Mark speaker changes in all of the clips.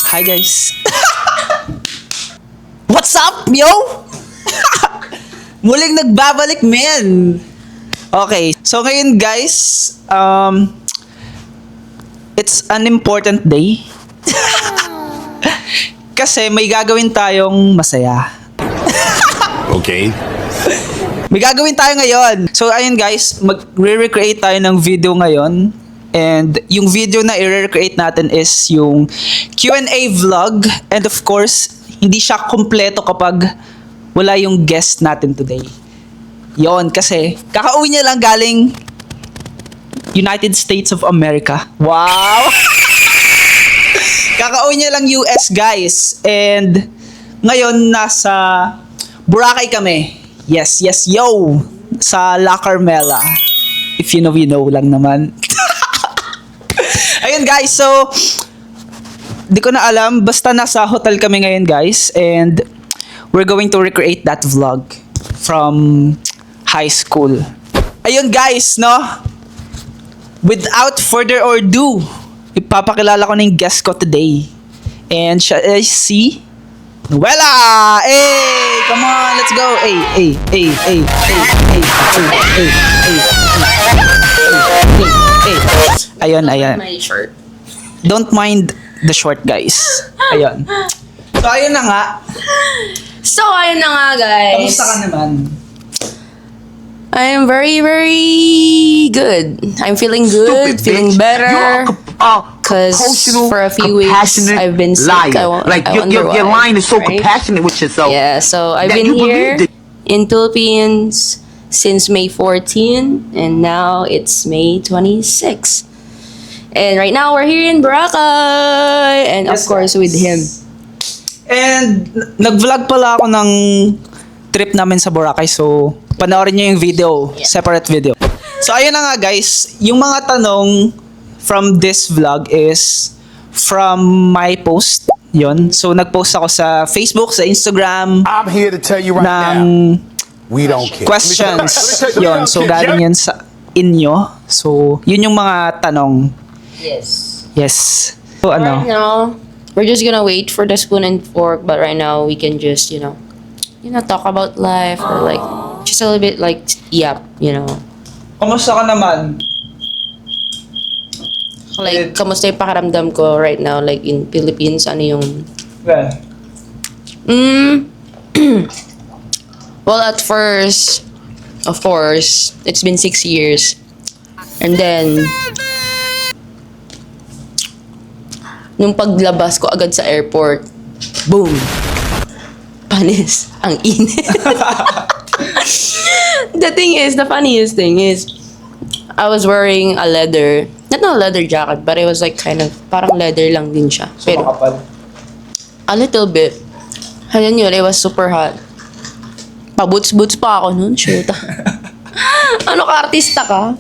Speaker 1: Hi guys. What's up, yo? Muling nagbabalik, men. Okay, so ngayon guys, it's an important day. Kasi may gagawin tayong masaya.
Speaker 2: Okay.
Speaker 1: May gagawin tayo ngayon. So ayun guys, mag-recreate tayo ng video ngayon. And yung video na i-recreate natin is yung Q&A vlog. And of course, hindi siya kompleto kapag wala yung guest natin today. Yon, kasi kakauwi niya lang galing United States of America. Wow! Kakauwi niya lang US, guys. And ngayon, nasa Boracay kami. Yes, yo! Sa La Carmela. If you know lang naman. Ayun guys, so di ko na alam, basta nasa hotel kami ngayon guys, and we're going to recreate that vlog from high school. Ayun guys, no? Without further ado, ipapakilala ko na yung guest ko today. And siya is si Noella! Hey! Come on, let's go! Hey! Ayun.
Speaker 3: My shirt.
Speaker 1: Don't mind the short, guys. Ayun. So, ayun na nga.
Speaker 3: So, ayun na nga, guys.
Speaker 1: Kamusta ka naman?
Speaker 3: I am very, very good. I'm feeling good,
Speaker 2: Stupid
Speaker 3: feeling
Speaker 2: bitch.
Speaker 3: better. Because
Speaker 2: Compulsional,
Speaker 3: for a few weeks,
Speaker 2: compassionate
Speaker 3: I've been sick.
Speaker 2: liar.
Speaker 3: I wonder
Speaker 2: your
Speaker 3: why,
Speaker 2: line is so
Speaker 3: right?
Speaker 2: compassionate with yourself.
Speaker 3: Yeah, so I've
Speaker 2: that
Speaker 3: been
Speaker 2: you
Speaker 3: here
Speaker 2: believed it.
Speaker 3: in Philippines since May 14, and now it's May 26. And right now, we're here in Boracay, and
Speaker 1: Yes,
Speaker 3: of course, with him.
Speaker 1: And nag-vlog pala ako ng trip namin sa Boracay. So, panoorin nyo yung video.
Speaker 3: Yeah.
Speaker 1: Separate video. So, ayun na nga guys. Yung mga tanong from this vlog is from my post. Yun. So, nag-post ako sa Facebook, sa Instagram,
Speaker 4: I'm here to tell you right
Speaker 1: ng
Speaker 4: now, we don't care.
Speaker 1: questions. Yun. So, galing yun sa inyo. So, yun yung mga tanong.
Speaker 3: Yes.
Speaker 1: Yes. So,
Speaker 3: Right
Speaker 1: ano?
Speaker 3: now, we're just gonna wait for the spoon and fork, but right now we can just, talk about life or like just a little bit like yap,
Speaker 1: Kamusta ka naman?
Speaker 3: like kamusta yung pakiramdam ko right now like in Philippines, ano yung
Speaker 1: Well,
Speaker 3: well, at first, of course, it's been 6 years, and then nung paglabas ko agad sa airport, boom, panis, ang init. The funniest thing is, I was wearing a leather, not a leather jacket, but it was like kind of, parang leather lang din siya.
Speaker 1: so
Speaker 3: Pero,
Speaker 1: makapal.
Speaker 3: a little bit. And yun, it was super hot. Pa-boots-boots pa ako nun, shoot. Ano ka, artista ka?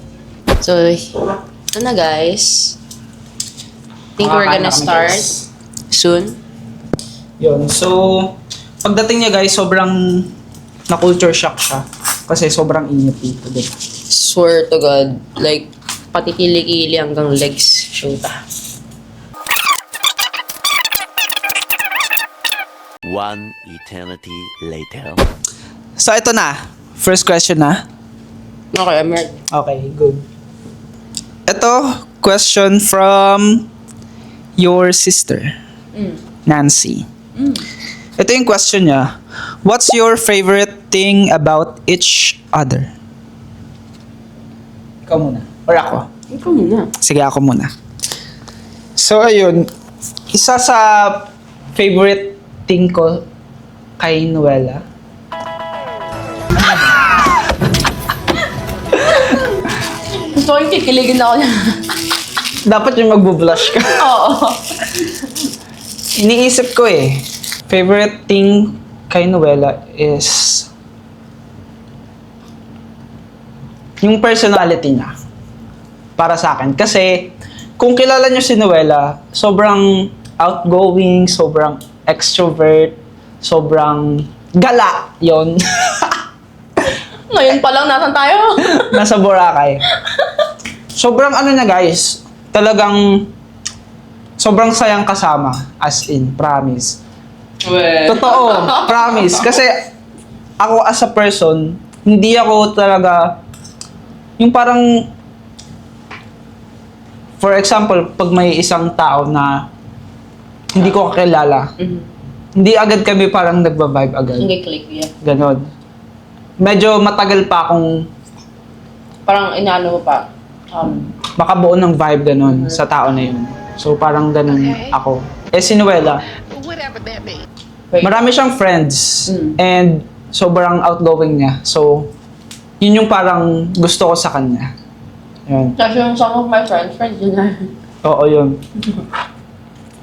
Speaker 3: So, ito na guys. Think we're
Speaker 1: Makakain
Speaker 3: gonna
Speaker 1: na kami,
Speaker 3: start
Speaker 1: guys.
Speaker 3: soon.
Speaker 1: Yun. So, pagdating niya guys, sobrang na-culture shock siya. Kasi sobrang init dito, diba?
Speaker 3: Swear to God. Like, pati kilikili hanggang legs. Shoot.
Speaker 5: One eternity later.
Speaker 1: So, ito na. First question na.
Speaker 3: Okay, I'm ready.
Speaker 1: Okay, good. Ito, question from your sister, Nancy. Ito yung question niya. What's your favorite thing about each other? Ikaw muna. Or ako?
Speaker 3: Ikaw muna.
Speaker 1: Sige, ako muna. So, ayun. Isa sa favorite thing ko kay Noella.
Speaker 3: Gusto ko yung kikiligin ako niya.
Speaker 1: Dapat yung magbo-blush ka.
Speaker 3: Oo.
Speaker 1: Iniisip ko eh. Favorite thing kay Noella is yung personality niya. Para sa akin. Kasi, kung kilala niyo si Noella, sobrang outgoing, sobrang extrovert, sobrang gala. Yon.
Speaker 3: Ngayon pa lang, nasan tayo?
Speaker 1: Nasa Boracay. Sobrang ano na guys, talagang sobrang sayang kasama. As in, promise.
Speaker 3: Well.
Speaker 1: Totoo, promise. Kasi ako as a person, hindi ako talaga yung parang for example, pag may isang tao na hindi ko kakilala, hindi agad kami parang nagba-vibe agad.
Speaker 3: Hindi click, yeah.
Speaker 1: Ganon. Medyo matagal pa akong
Speaker 3: Parang inaano mo pa.
Speaker 1: makabuo ng vibe ganon sa tao na yun. So parang ganon ako. Eh si Noela,
Speaker 3: Wait.
Speaker 1: marami siyang friends and sobrang outgoing niya. So yun yung parang gusto ko sa kanya. Yun.
Speaker 3: Kasi yung some of my friends yun na.
Speaker 1: Oo, yun.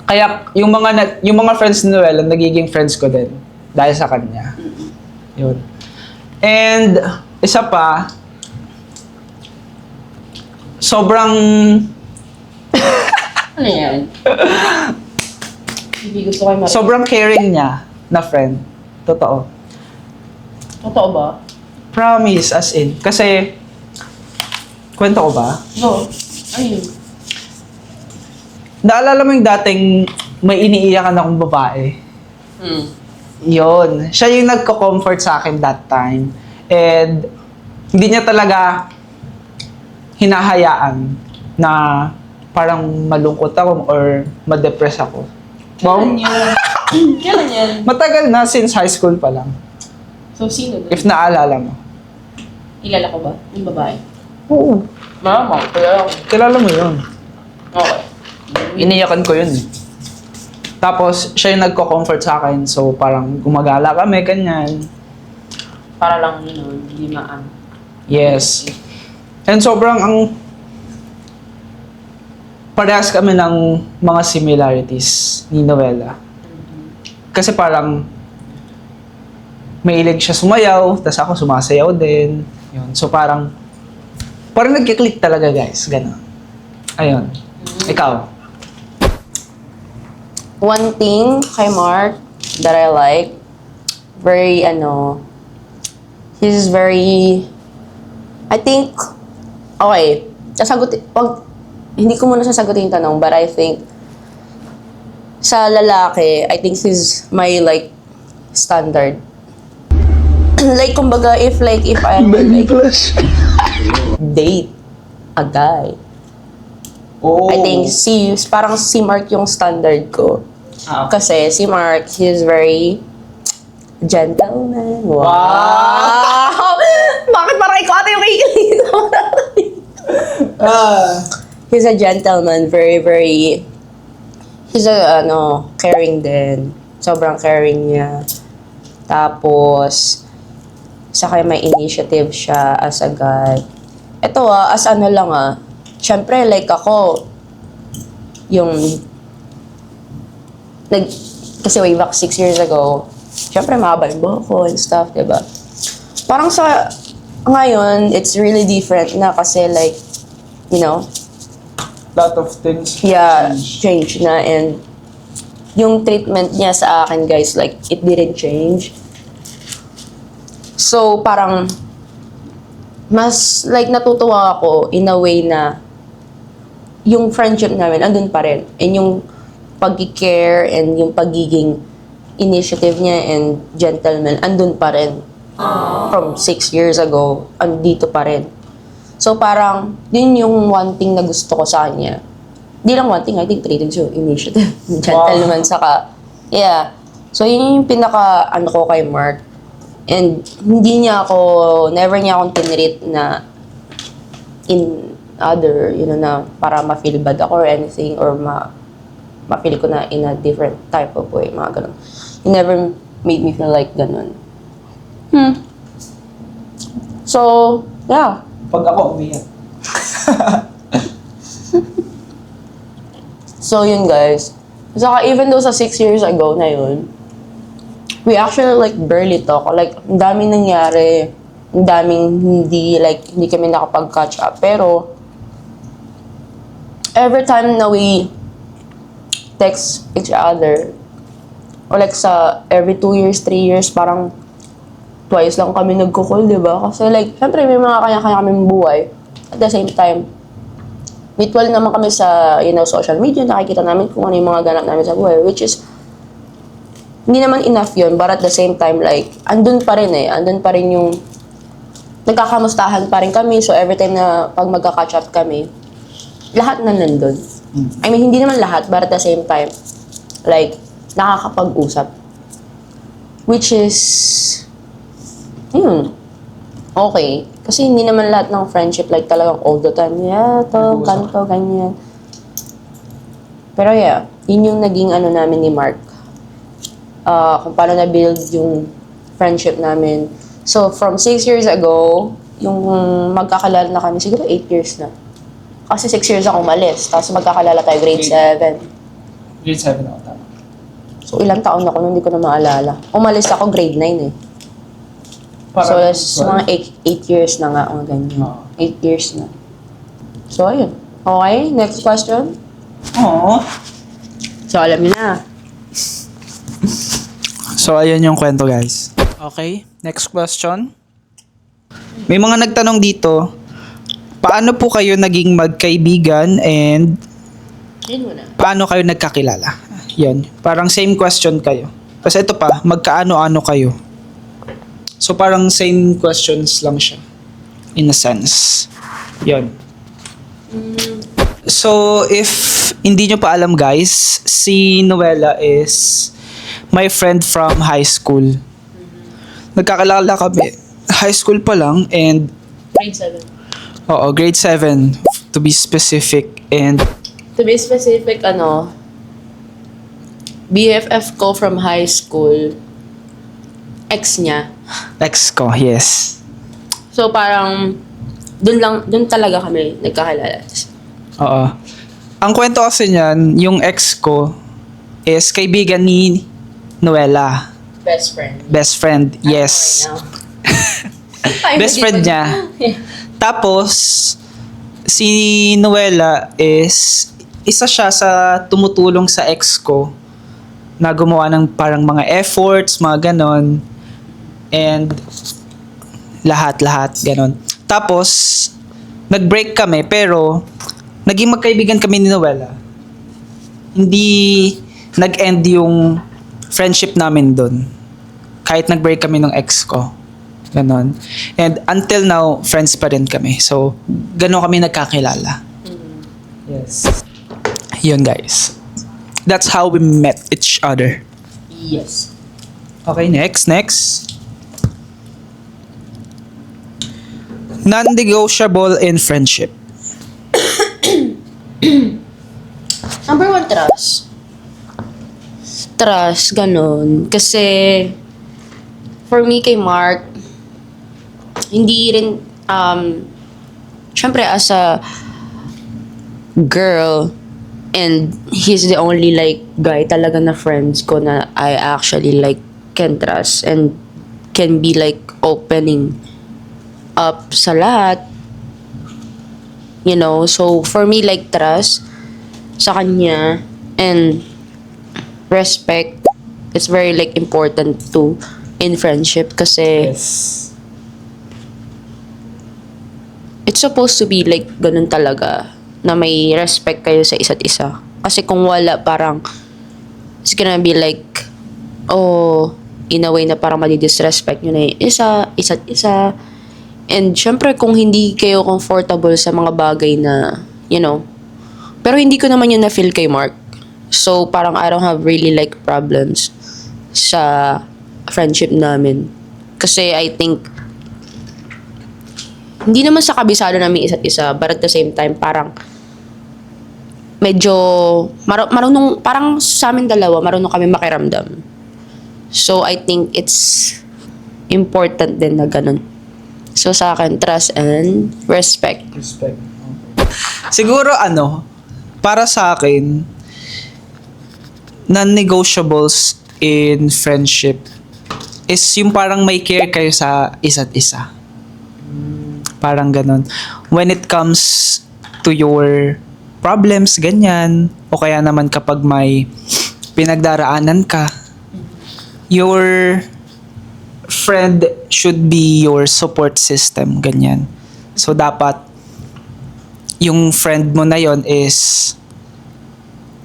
Speaker 1: Kaya yung mga friends ni Noela nagiging friends ko din dahil sa kanya. Yun. And isa pa, sobrang
Speaker 3: Ano yan? Hindi gusto kayo marinig.
Speaker 1: sobrang caring niya na friend. Totoo.
Speaker 3: Totoo ba?
Speaker 1: Promise, as in. Kasi, kwento ko ba?
Speaker 3: No. Ayun.
Speaker 1: Naalala mo yung dating may iniiyakan akong babae? Yun. Siya yung nagko-comfort sa akin that time. And, hindi niya talaga hinahayaan na parang malungkot ako or ma-depress ako. Wow.
Speaker 3: Kailan yun? Kailan yan?
Speaker 1: Matagal na, since high school pa lang.
Speaker 3: So, sino doon?
Speaker 1: If naalala mo.
Speaker 3: Kilala ko ba? Yung babae?
Speaker 1: Oo.
Speaker 3: Mama, kilala ko.
Speaker 1: Kilala mo yun.
Speaker 3: Okay.
Speaker 1: Iniyakan ko yun. Tapos, siya yung nagko-comfort sa akin. So, parang gumagala kami, ganyan.
Speaker 3: Para lang yun, hindi maan.
Speaker 1: Yes. And sobrang parehas kami ng mga similarities ni Noela. Kasi parang mahilig siya sumayaw, tas ako sumasayaw din. Yun. So parang nagkiklik talaga guys. Ganun. Ayun. Ikaw.
Speaker 3: One thing kay Mark that I like, very, he's very, I think, okay, hindi ko muna sasagutin yung tanong, but I think, sa lalaki, I think he's my, like, standard. Like, kumbaga, if I like, date a guy,
Speaker 1: Oh.
Speaker 3: I think parang si Mark yung standard ko. Kasi si Mark, he's very gentleman. Wow! Bakit parang ikaw ata yung kikita mo? He's a gentleman, very, very, he's a, caring din. Sobrang caring niya. Tapos, saka may initiative siya as a guy. Ito as syempre, like ako, kasi way back 6 years ago, syempre mahaba yung buhok ko and stuff, diba? Parang sa, ngayon, it's really different na kasi like,
Speaker 1: Lot of things.
Speaker 3: yeah, change na, and yung treatment niya sa akin, guys, like, it didn't change. So, parang, mas, like, natutuwa ako in a way na yung friendship namin, andun pa rin. And yung pag-care and yung pagiging initiative niya and gentleman, andun pa rin. From 6 years ago, andito pa rin. So, parang, yun yung one thing na gusto ko sa kanya. Di lang one thing, I think 3 things yung initiative. Gentleman, saka, yeah. So, yun yung pinaka, ko kay Mark. And, never niya akong tinreat na in other, na para ma-feel bad ako or anything, or ma-feel ko na in a different type of way, mga ganun. He never made me feel like ganun. So, yeah.
Speaker 1: Pag ako umiyak.
Speaker 3: So, yun guys. Saka even though sa 6 years ago na yun, we actually like barely talk. Like, ang daming nangyari, ang daming hindi kami nakapag-catch up. Pero, every time na we text each other, or like every 2 years, 3 years, parang twice lang kami nagko-call, di ba? Kasi like, syempre may mga kanya-kanya kaming buhay. At the same time, mutual naman kami sa, social media, nakikita namin kung ano yung mga ganap namin sa buhay, which is, hindi naman enough yun, but at the same time, like, andun pa rin yung, nagkakamustahan pa rin kami, so every time na pag magka-catch up kami, lahat na nandun. I mean, hindi naman lahat, but at the same time, like, nakakapag-usap. Which is, okay. Kasi hindi naman lahat ng friendship like talagang all the time. Yeah, to, ganito, ganyan. Pero yeah, yun yung naging namin ni Mark. Kung paano na-build yung friendship namin. So, from 6 years ago, yung magkakalala na kami, siguro 8 years na. Kasi 6 years ako umalis. Tapos magkakalala tayo grade 7.
Speaker 1: Grade 7 ako, tama.
Speaker 3: So, ilang taon ako nun, hindi ko na maalala. Umalis ako grade 9 eh. So, it's mga 8 years na nga, mga ganyan. 8 years na. So, ayun. Okay, next question.
Speaker 1: Aww.
Speaker 3: So, alam niyo na.
Speaker 1: So, ayun yung kwento, guys. Okay, next question. May mga nagtanong dito, paano po kayo naging magkaibigan and
Speaker 3: Yun muna.
Speaker 1: paano kayo nagkakilala? Yan, parang same question kayo. Tapos ito pa, magkaano-ano kayo? So parang same questions lang siya. In a sense. Yan. So if hindi nyo pa alam guys, si Noella is my friend from high school. Nagkakilala kami. High school pa lang and
Speaker 3: Grade 7.
Speaker 1: oo, grade 7 to be specific. And
Speaker 3: To be specific, BFF ko from high school, ex niya.
Speaker 1: ex ko, yes.
Speaker 3: So, parang, dun talaga kami nagkakilala.
Speaker 1: Oo. Ang kwento kasi niyan, yung ex ko is kaibigan ni Noella.
Speaker 3: Best friend.
Speaker 1: Best friend, yes. Best friend niya. Tapos, si Noella is isa siya sa tumutulong sa ex ko na gumawa ng parang mga efforts, mga ganon. And lahat, ganon. Tapos, nag-break kami pero naging magkaibigan kami ni Noella. Hindi nag-end yung friendship namin doon. Kahit nag-break kami ng ex ko. Ganon. And until now, friends pa rin kami. So, ganon kami nagkakilala. Yes. Yun guys. That's how we met each other.
Speaker 3: Yes.
Speaker 1: Okay, next. Non-negotiable in friendship.
Speaker 3: Number 1, trust. Trust, ganun. Kasi, for me kay Mark, hindi rin, syempre as a girl, and he's the only like guy talaga na friends ko na I actually like can trust and can be like opening up sa lahat. So for me like trust sa kanya and respect, it's very like important too in friendship kasi it's supposed to be like ganun talaga na may respect kayo sa isa't isa. Kasi kung wala, parang it's gonna be like, in a way na parang madi-disrespect nyo na yung isa't isa. And syempre, kung hindi kayo comfortable sa mga bagay na, pero hindi ko naman yun na-feel kay Mark. So, parang I don't have really like problems sa friendship namin. Kasi I think, hindi naman sa kabisado namin isa't isa, but at the same time, parang medyo marunong, parang sa amin dalawa, marunong kami makiramdam. So, I think it's important din na ganun. So, sa akin, trust and respect.
Speaker 1: Respect. Siguro para sa akin, non-negotiables in friendship is yung parang may care kayo sa isa't isa. Parang ganun. When it comes to your problems, ganyan, o kaya naman kapag may pinagdaraanan ka, your friend should be your support system, ganyan. So, dapat yung friend mo na yon is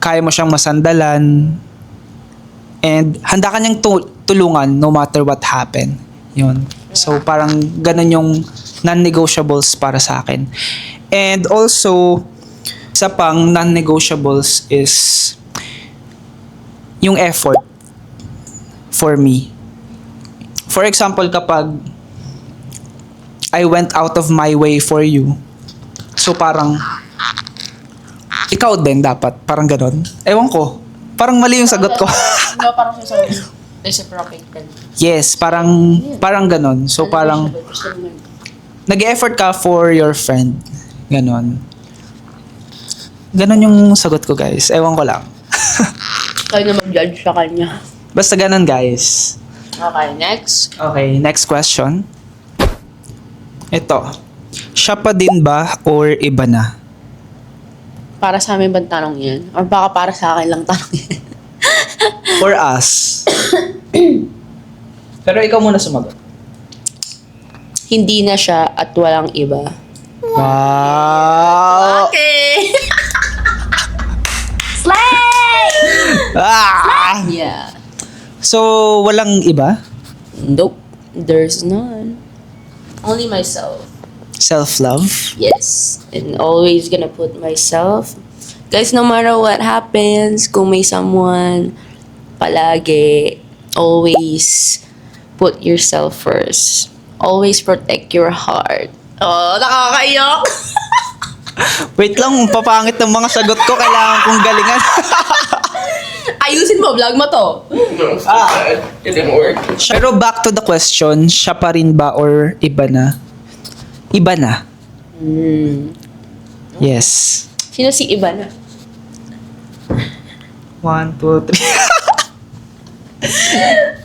Speaker 1: kaya mo siyang masandalan and handa ka niyang tulungan no matter what happen. Yun. So, parang ganun yung non-negotiables para sa akin. And also, isa pang non-negotiables is yung effort for me. For example, kapag I went out of my way for you, so parang ikaw din dapat, parang ganon. Ewan ko, parang mali yung sagot ko.
Speaker 3: No, parang siya reciprocated.
Speaker 1: Yes, parang ganon. So parang nag-effort ka for your friend. Ganon. Ganon yung sagot ko, guys. Ewan ko lang.
Speaker 3: Kayo na mag-judge sa kanya.
Speaker 1: Basta ganon, guys.
Speaker 3: Okay, next.
Speaker 1: Okay, next question. Ito. Siya pa din ba or iba na?
Speaker 3: Para sa amin bang tanong yan? Or baka para sa akin lang tanong yan?
Speaker 1: For us. Pero ikaw muna sumagot.
Speaker 3: Hindi na siya at walang iba.
Speaker 1: Wow!
Speaker 3: Okay! Slay!
Speaker 1: Ah!
Speaker 3: Yeah.
Speaker 1: So, walang iba?
Speaker 3: Nope. There's none. Only myself.
Speaker 1: Self-love?
Speaker 3: Yes. And always gonna put myself. Guys, no matter what happens, kung may someone, palagi, always put yourself first. Always protect your heart. Oh, nakakaiyak!
Speaker 1: Wait lang, papangit ng mga sagot ko. Kailangan kong galingan.
Speaker 3: Ayusin mo, vlog mo to.
Speaker 6: It didn't work.
Speaker 1: Pero back to the question, siya pa rin ba or iba na? Iba na. Yes.
Speaker 3: Sino si iba na?
Speaker 1: 1, 2,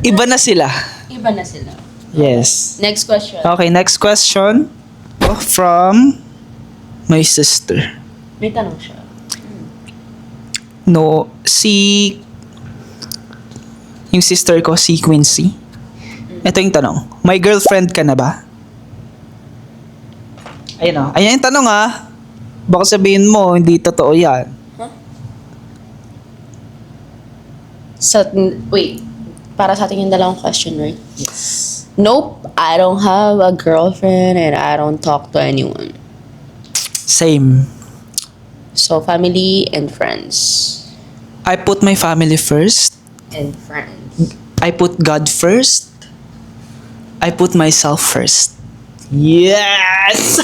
Speaker 1: 3. Iba na sila.
Speaker 3: Iba na sila.
Speaker 1: Yes.
Speaker 3: Next question.
Speaker 1: Okay, next question. From my sister.
Speaker 3: May tanong siya.
Speaker 1: No, yung sister ko, si Quincy. Ito yung tanong. May girlfriend ka na ba? Ayun o. Ayan yung tanong ah. Baka sabihin mo, hindi totoo yan.
Speaker 3: Wait. Para sa ating yung dalawang question, right? Yes. Nope. I don't have a girlfriend and I don't talk to anyone.
Speaker 1: Same.
Speaker 3: So, family and friends.
Speaker 1: I put my family first.
Speaker 3: And friends.
Speaker 1: I put God first. I put myself first. Yes!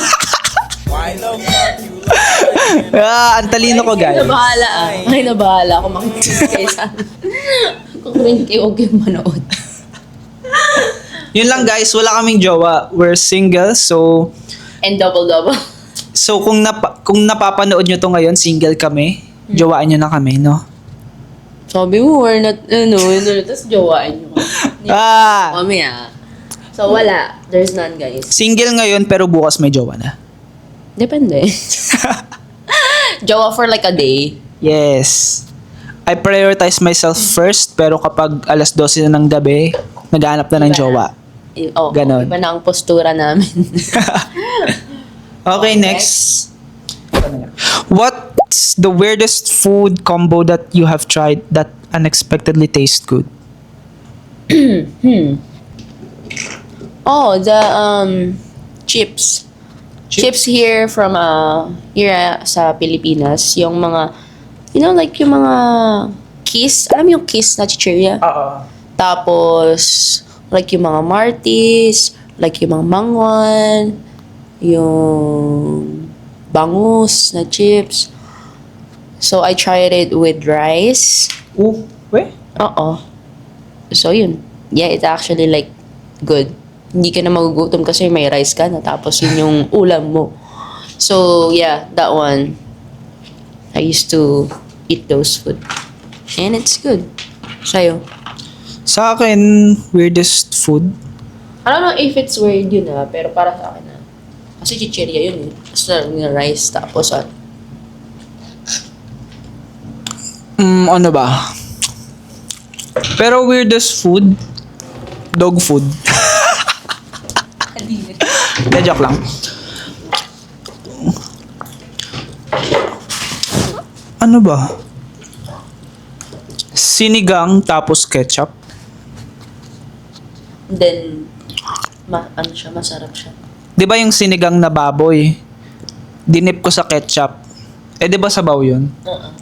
Speaker 1: Ang talino ko, guys.
Speaker 3: Ay, nabahala ah. Ay, nabahala ako makikinig kayo sa kung rin kayo, huwag kayong manood.
Speaker 1: Yun lang, guys. Wala kaming jowa. We're single, so...
Speaker 3: And double-double.
Speaker 1: So, kung napapanood nyo to ngayon, single kami, jowaan nyo na kami, no?
Speaker 3: Sabi mo, we're not, tapos jowain nyo.
Speaker 1: Ah!
Speaker 3: Kami ah. So, wala. There's none, guys.
Speaker 1: Single ngayon, pero bukas may jowa na.
Speaker 3: Depende. Jowa for like a day.
Speaker 1: Yes. I prioritize myself first, pero kapag alas 12 na ng gabi, naghahanap na ng jowa.
Speaker 3: Oh,
Speaker 1: Ganon.
Speaker 3: iba na ang postura namin.
Speaker 1: Okay, next. What's the weirdest food combo that you have tried that unexpectedly tastes good?
Speaker 3: Oh, the chips. Chips here from sa Pilipinas, yung mga like yung mga kiss, alam mo yung kiss na chichirya?
Speaker 1: Oo.
Speaker 3: Tapos like yung mga Martis, like yung mga mangwan, yung bangus na chips. So I tried it with rice.
Speaker 1: Oh, wait.
Speaker 3: Oo. So yun. Yeah, it's actually like good. Hindi ka na magugutom kasi may rice ka na tapos yun yung ulam mo. So yeah, that one. I used to eat those food. And it's good. Sa'yo?
Speaker 1: Sa akin, weirdest food?
Speaker 3: I don't know if it's weird yun pero para sa akin kasi chichirya yun eh. Basta yung rice tapos
Speaker 1: Ano ba? Pero weirdest food? Dog food. De, joke lang. Ano ba? Sinigang tapos ketchup.
Speaker 3: Then, ano siya, masarap siya.
Speaker 1: Di ba yung sinigang na baboy? Dinip ko sa ketchup. Eh, di ba sabaw yun?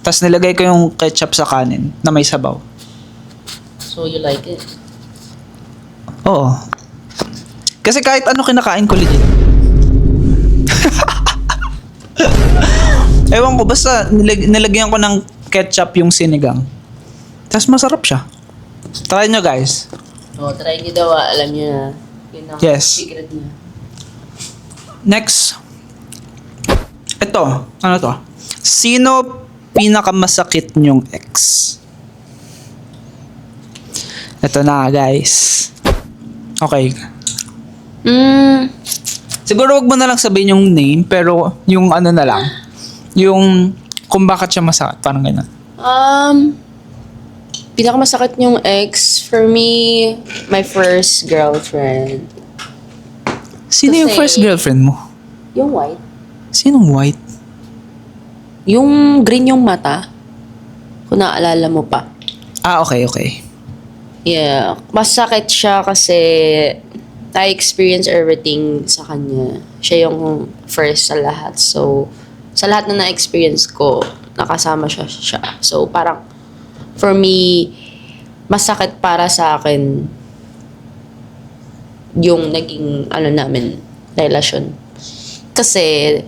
Speaker 1: Tapos nilagay ko yung ketchup sa kanin na may sabaw.
Speaker 3: So, you like it?
Speaker 1: Oo. Kasi kahit ano kinakain ko legit. Ewan ko, basta nilagyan ko ng ketchup yung sinigang. Tapos masarap siya. Try nyo guys.
Speaker 3: Oh, try niyo daw. Alam niyo na. Yun ang
Speaker 1: Yes.
Speaker 3: secret niya.
Speaker 1: Next. Ito. Ano to? Sino pinakamasakit nyong ex? Ito na guys. Okay. Siguro wag mo na lang sabihin yung name, pero yung ano na lang. Yung kung bakit siya masakit. Parang ganyan.
Speaker 3: Pinakamasakit yung ex, for me, my first girlfriend.
Speaker 1: Sino yung
Speaker 3: Kasi-
Speaker 1: first girlfriend mo?
Speaker 3: Yung white.
Speaker 1: Sinong white?
Speaker 3: Yung green yung mata. Kung naalala mo pa.
Speaker 1: Ah, okay, okay.
Speaker 3: Yeah. Masakit siya kasi I experienced everything sa kanya. Siya yung first sa lahat. So, sa lahat na na-experience ko, nakasama siya. So, parang, for me, masakit para sa akin yung naging, namin, relasyon. Kasi,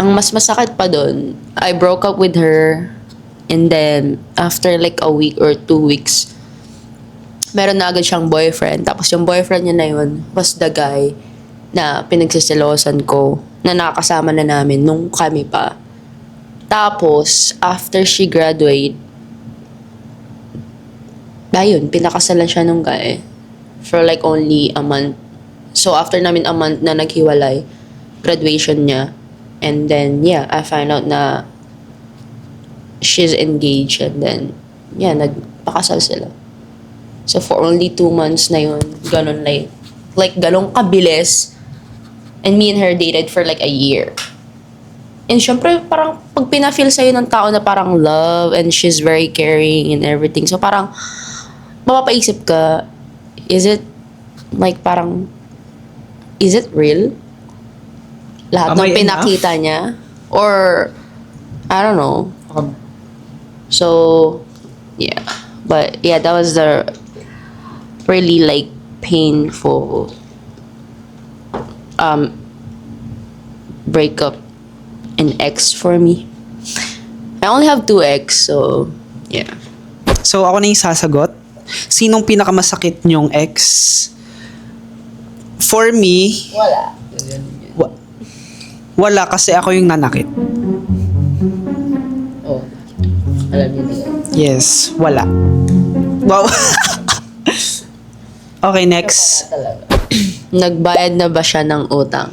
Speaker 3: ang mas masakit pa doon, I broke up with her, and then, after like a week or 2 weeks, meron na agad siyang boyfriend. Tapos yung boyfriend niya na yun was the guy na pinagsisilosan ko, na nakakasama na namin nung kami pa. Tapos, after she graduate, ayun, pinakasalan siya nung guy for like only a month. So, after namin a month na naghiwalay, graduation niya. And then, yeah, I find out na she's engaged, and then, yeah, nagpakasal sila. So, for only 2 months na yun, ganun like ganun kabilis. And me and her dated for like a year. And syempre, parang pag pina-feel sa'yo ng tao na parang love, and she's very caring and everything. So, parang, mapapaisip ka, is it, like, parang, is it real? Lahat
Speaker 1: Am I
Speaker 3: ng pinakita niya? Or, I don't know. So, yeah. But, yeah, that was the really, like, painful breakup and ex for me. I only have 2 ex, so, yeah.
Speaker 1: So, ako na yung sasagot. Sinong pinakamasakit nyong ex? For me,
Speaker 3: Wala.
Speaker 1: wala kasi ako yung nanakit.
Speaker 3: Oh, alam niyo na.
Speaker 1: Yes, wala. Wow. Okay, next.
Speaker 3: Nagbayad na ba siya ng utang?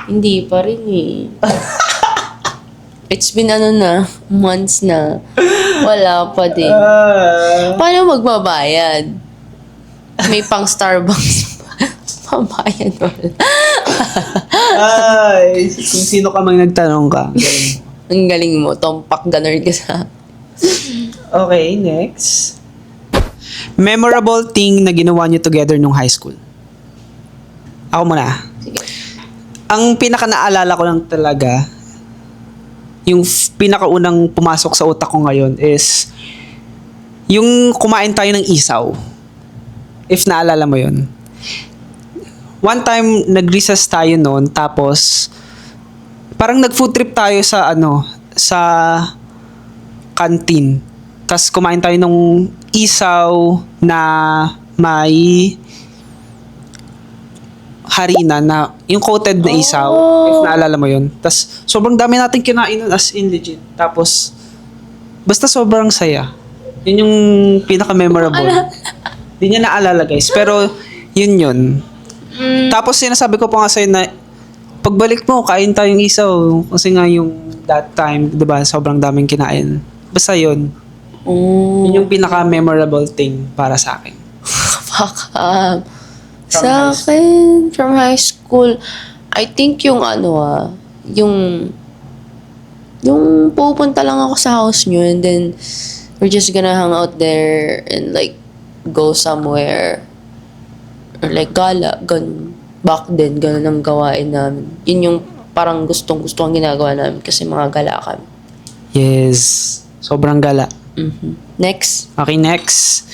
Speaker 3: Hindi pa rin eh. It's been months na. Wala pa din. Paano magbabayad? May pang Starbucks. Pabayad wala.
Speaker 1: Ay, kung sino ka mang nagtanong ka.
Speaker 3: Ang galing mo. Tompak ganun ka sa...
Speaker 1: Okay, next. Memorable thing na ginawa niyo together nung high school. Ako muna.
Speaker 3: Sige.
Speaker 1: Ang pinaka naalala ko lang talaga, yung pinakaunang pumasok sa utak ko ngayon is yung kumain tayo ng isaw. If naalala mo yun. One time, nag-recess tayo noon, tapos parang nag-food trip tayo sa sa canteen. Tapos kumain tayo ng isaw na may harina na yung coated na isaw. If naalala mo yun. Tapos sobrang dami natin kinain nun, as in legit. Tapos basta sobrang saya. Yun yung pinaka-memorable. Di niya naalala guys. Pero yun. Tapos sinasabi ko pa nga sa'yo na pagbalik mo, kain tayong isaw. Kasi nga yung that time, di ba, sobrang daming kinain. Basta yun. Yun yung pinaka-memorable thing para sa akin.
Speaker 3: Fuck up. Sa akin, from high school, I think yung Yung pupunta lang ako sa house nyo and then we're just gonna hang out there and like go somewhere. Or like gala, ganun. Back then, ganun ang gawain namin. Yun yung parang gustong-gusto ang ginagawa namin kasi mga gala kami.
Speaker 1: Yes. Sobrang gala.
Speaker 3: Next.
Speaker 1: Okay, next.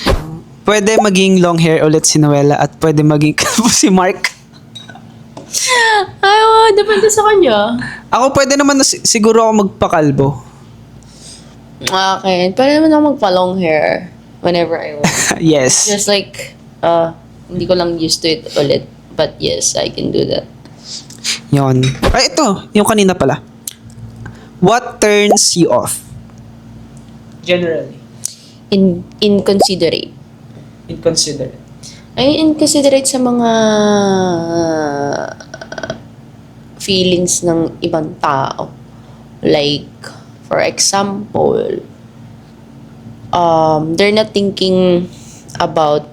Speaker 1: Pwede maging long hair ulit si Noella at pwede maging kalbo si Mark.
Speaker 3: Ay, depende sa kanya.
Speaker 1: Ako pwede naman na siguro ako magpakalbo.
Speaker 3: Okay, pwede naman ako magpa-long hair whenever I want.
Speaker 1: Yes.
Speaker 3: Just like, hindi ko lang used to it ulit. But yes, I can do that.
Speaker 1: Yon. Ay, ito. Yung kanina pala. What turns you off? Generally.
Speaker 3: Inconsiderate.
Speaker 1: Inconsiderate.
Speaker 3: Ay, inconsiderate sa mga feelings ng ibang tao. Like, for example, they're not thinking about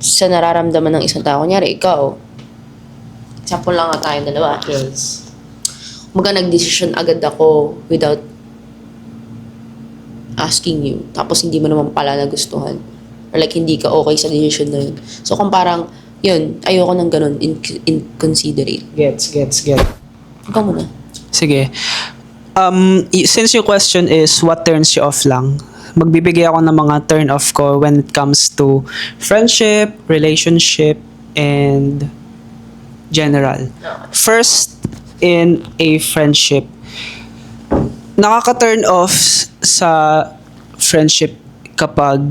Speaker 3: sa nararamdaman ng isang tao. Kunyari, ikaw. Example lang nga tayong dalawa.
Speaker 1: Yes.
Speaker 3: Nag-decision agad ako without asking you. Tapos hindi mo naman pala nagustuhan. Or like, hindi ka okay sa decision na yun. So, kung parang, yun, ayoko ng ganun, inconsiderate.
Speaker 1: Gets.
Speaker 3: Ikaw muna.
Speaker 1: Sige. Since your question is what turns you off lang, magbibigay ako ng mga turn off ko when it comes to friendship, relationship, and general. First, in a friendship, nakaka-turn off sa friendship kapag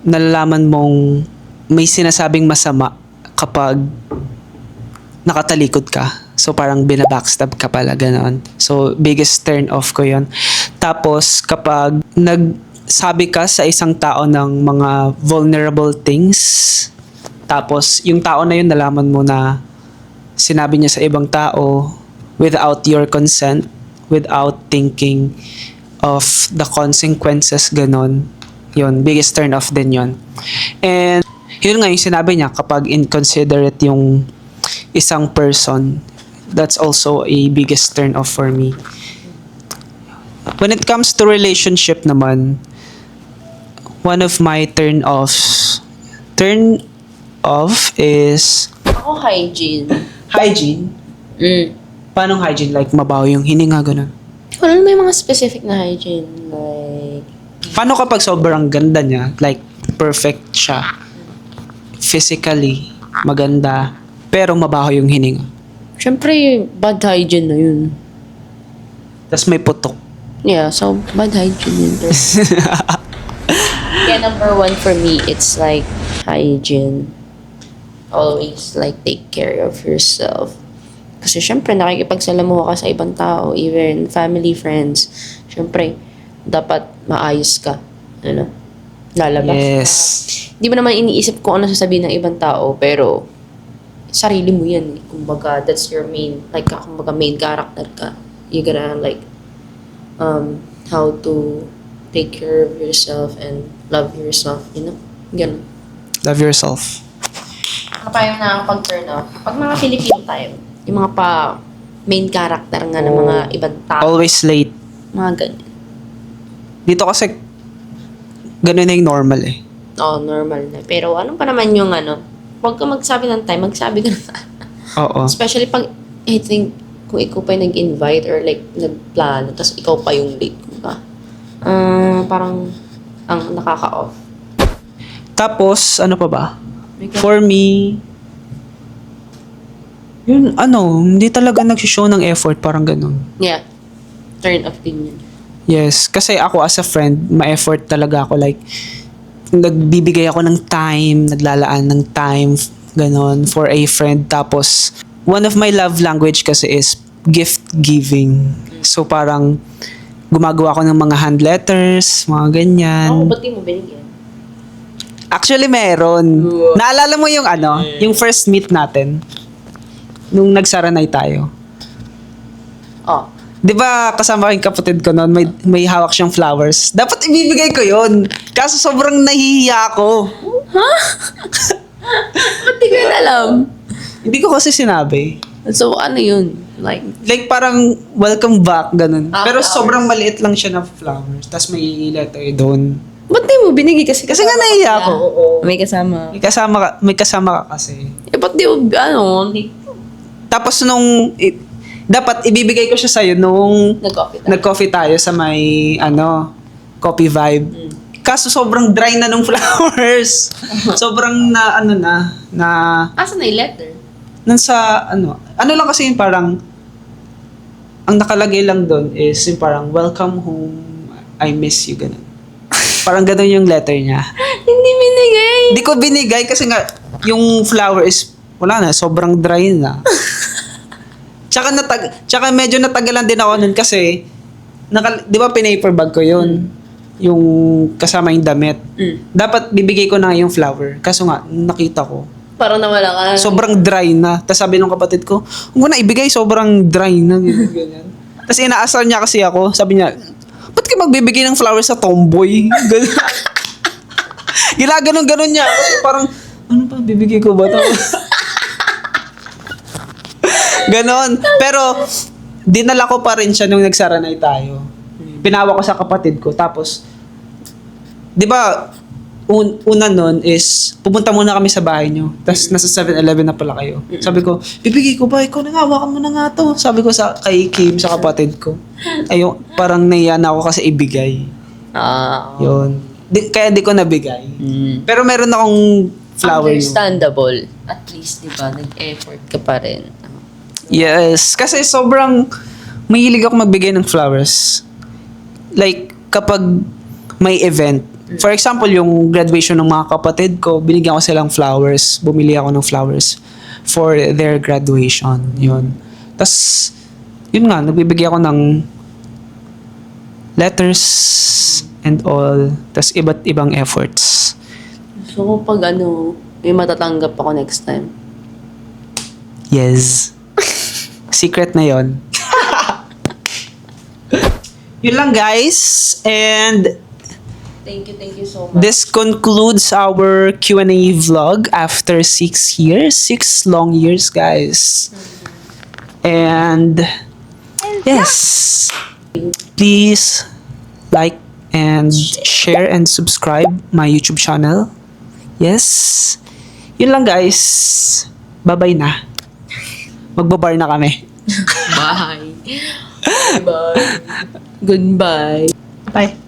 Speaker 1: nalalaman mong may sinasabing masama kapag nakatalikod ka. So, parang binabackstab ka pala, gano'n. So, biggest turn off ko yon. Tapos, kapag nagsabi ka sa isang tao ng mga vulnerable things, tapos, yung tao na yun, nalaman mo na sinabi niya sa ibang tao without your consent, without thinking of the consequences, gano'n. Yun, biggest turn off din yun. And, yun nga yung sinabi niya, kapag inconsiderate yung isang person, that's also a biggest turn off for me. When it comes to relationship naman, one of my turn off is
Speaker 3: Ako, hygiene.
Speaker 1: hygiene. Paano hygiene? Like, mabaho yung hininga, ganun.
Speaker 3: Wala may mga specific na hygiene. Like,
Speaker 1: Paano kapag sobrang ganda niya? Like, perfect siya. Physically, maganda, pero mabaho yung hininga.
Speaker 3: syempre, bad hygiene na yun.
Speaker 1: Tapos may putok.
Speaker 3: Yeah, so, bad hygiene yun. Yeah, number one for me, it's like hygiene. Always, like, take care of yourself. Kasi syempre, nakikipagsalamuha ka sa ibang tao, even family, friends. Syempre, dapat maayos ka. Ano? Lalabas.
Speaker 1: Yes.
Speaker 3: Di mo naman iniisip kung ano sasabihin ng ibang tao, pero sarili mo yan. Kumbaga, that's your main, like, kumbaga, main character ka. You gotta, like, how to take care of yourself and love yourself, you know? Ganun.
Speaker 1: Love yourself.
Speaker 3: Ano pa yung nakakapag-turn off? Pag mga Filipino tayo, yung mga main character nga ng mga ibang tao.
Speaker 1: Always late.
Speaker 3: Mga ganyan.
Speaker 1: Dito kasi, ganun na yung normal eh.
Speaker 3: Oo, normal na. Pero ano pa naman yung huwag ka magsabi ng time, magsabi ka na.
Speaker 1: Oo.
Speaker 3: Especially pag, I think, kung ikaw pa yung nag-invite or like, nagplano, tapos ikaw pa yung late, diba? Parang, ang nakaka-off.
Speaker 1: Tapos, ano pa ba? For me, yun, hindi talaga nagsishow ng effort, parang ganun.
Speaker 3: Yeah. Turn off din yun.
Speaker 1: Yes, kasi ako as a friend, ma-effort talaga ako. Like, nagbibigay ako ng time, naglalaan ng time, ganon, for a friend. Tapos, one of my love language kasi is gift giving. So, parang, gumagawa ako ng mga hand letters, mga ganyan.
Speaker 3: Ba't di mo binigyan?
Speaker 1: Actually, meron. Naalala mo yung yung first meet natin? Nung nagsaranay tayo.
Speaker 3: Oh.
Speaker 1: Di ba kasama yung kapatid ko noon, may hawak siyang flowers. Dapat ibibigay ko yun. Kaso sobrang nahihiya ako.
Speaker 3: Ba't di ko yun alam?
Speaker 1: Hindi ko kasi sinabi.
Speaker 3: So, ano yun? Like,
Speaker 1: Like parang welcome back, ganun.
Speaker 3: Ah,
Speaker 1: Pero
Speaker 3: flowers.
Speaker 1: sobrang maliit lang siya na flowers. Tapos may letter doon.
Speaker 3: ba't di mo binigay kasi?
Speaker 1: Kasi nga naiya ako. Oo.
Speaker 3: May kasama.
Speaker 1: May kasama ka kasi.
Speaker 3: Eh, ba't di mo,
Speaker 1: Tapos nung, dapat ibibigay ko siya sa'yo nung
Speaker 3: nag-coffee tayo?
Speaker 1: nag-coffee tayo sa may, coffee vibe. Kaso sobrang dry na nung flowers. Sobrang na,
Speaker 3: Asa na yung letter?
Speaker 1: nasa, ano lang kasi yung parang, ang nakalagay lang doon is yung parang, welcome home, I miss you, ganun. Parang ganun yung letter niya.
Speaker 3: Hindi binigay.
Speaker 1: Hindi ko binigay kasi nga, yung flower is, wala na, sobrang dry na. Tsaka medyo natagalan din ako nun kasi, di ba pinaper bag ko yun? Yung kasama yung damit. Dapat bibigay ko na yung flower. Kaso nga, nakita ko,
Speaker 3: Parang nawala ka na.
Speaker 1: sobrang dry na. Tapos sabi ng kapatid ko, huwag mo na ibigay, sobrang dry na. Ganyan. Tapos inaasar niya kasi ako. Sabi niya, ba't ka magbibigay ng flowers sa tomboy? Ganun. Ginaganon-ganon niya. Kasi parang, ano ba, bibigay ko ba ito? Ganon. Pero, dinala ko pa rin siya nung nagsaranay tayo. Pinawa ko sa kapatid ko. Tapos, di ba, una nun is, pupunta muna kami sa bahay nyo. Tapos, nasa 7-Eleven na pala kayo. Sabi ko, bibigay ko ba? Ikaw na nga, hawakan mo na nga to. Sabi ko kay Kim, sa kapatid ko. Ayun, parang naiya na ako kasi ibigay. Yun. Kaya di ko nabigay. Pero meron akong flower yun.
Speaker 3: Understandable. At least, di ba, nag-effort ka pa rin.
Speaker 1: Yes. Kasi sobrang mahilig ako magbigay ng flowers. Like, kapag may event. For example, yung graduation ng mga kapatid ko, binigyan ko silang flowers. Bumili ako ng flowers for their graduation. Yun. Tapos, yun nga, nagbibigay ako ng letters and all. Tapos, iba't ibang efforts.
Speaker 3: So, pag may matatanggap ako next time.
Speaker 1: Yes. Secret na yon. Yun lang, guys. And
Speaker 3: Thank you so much.
Speaker 1: this concludes our Q&A vlog after 6 years. 6 long years, guys. And yes, please like and share and subscribe my YouTube channel. Yes. Yun lang, guys. Bye-bye na. Magbabar na kami.
Speaker 3: Bye. Bye. Goodbye.
Speaker 1: Bye.